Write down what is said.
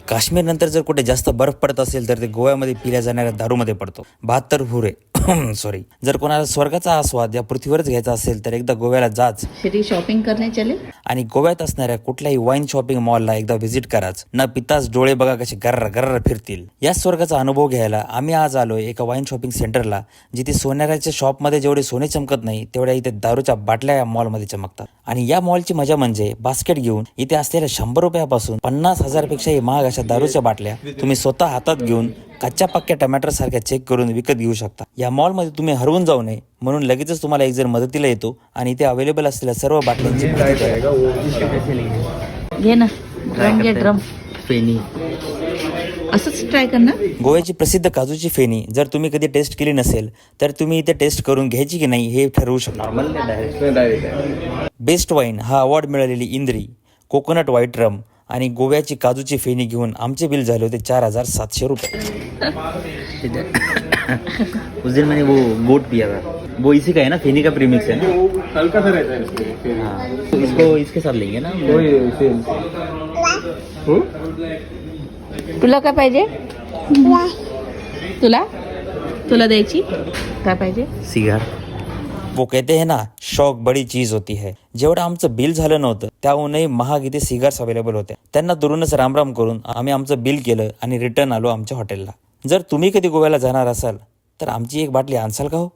काश्मीर नंतर जर कुठे जास्त बर्फ पडत असेल तर ते गोव्यामध्ये पिल्या जाणाऱ्या दारूमध्ये पडतो. 72 हुरे सॉरी. जर कोणाला स्वर्गाचा आस्वाद या पृथ्वीवरच घ्यायचा असेल तर एकदा गोव्याला जाच. सिटी शॉपिंग करने चले. आणि गोव्यात असणाऱ्या कुठल्याही वाईन शॉपिंग मॉलला एकदा व्हिजिट कराच. न पिताच डोळे बघा कसे गर्र गर्र फिरतील. या स्वर्गाचा अनुभव घ्यायला आम्ही आज आलोय एका वाईन शॉपिंग सेंटरला, जिथे सोन्याच्या शॉपमध्ये जेवढे सोने चमकत नाही तेवढ्या इथे दारूच्या बाटल्या या मॉलमध्ये चमकतात. आणि या मॉलची मजा म्हणजे बास्केट घेऊन इथे असलेल्या 100 रुपयापासून 50,000 पेक्षाही महाग अशा दारूच्या बाटल्या तुम्ही स्वतः हातात घेऊन कच्च्या पक्क्या टमाटर सारख्या चेक करून विकत घेऊ शकता. या मॉलमध्ये तुम्ही हरवून जाऊ नये म्हणून लगेचच तुम्हाला एक जण मदतीला येतो आणि इथे अवेलेबल असलेल्या सर्व बाटल्यांची घे ना ड्रम, घे ड्रम. फेनी. असंच ट्राय कर ना. गोव्याची प्रसिद्ध काजूची फेनी जर तुम्ही कधी टेस्ट केली नसेल तर तुम्ही इथे टेस्ट करून घ्यायची की नाही हे ठरवू शकता. बेस्ट वाईन हा अवॉर्ड मिळालेली इंद्री, कोकोनट व्हाईट रम आणि गोव्याची काजूची फेनी घेऊन आमचे बिल झाले होते 4,700 रुपये. उस दिन मैंने वो गोट पिया था, वो इसी का है ना, फेनी का प्रीमिक्स है ना, हल्का सा रहता है इसमें। हाँ, तो इसको इसके साथ लेंगे ना. तुला काय पाहिजे? तुला तुला द्यायची काय पाहिजे? सिगार. वो कहते हैं ना, शौक बड़ी चीज होती है. जेवढं आमचं बिल झालं नव्हतं त्याहूनही महाग इथे सिगार्स अवेलेबल होत्या. त्यांना दुरूनच रामराम करून आम्ही आमचं बिल केलं आणि रिटर्न आलो आमच्या हॉटेलला. जर तुम्ही कधी गोव्याला जाणार असाल तर आमची एक बाटली आणसाल का हो?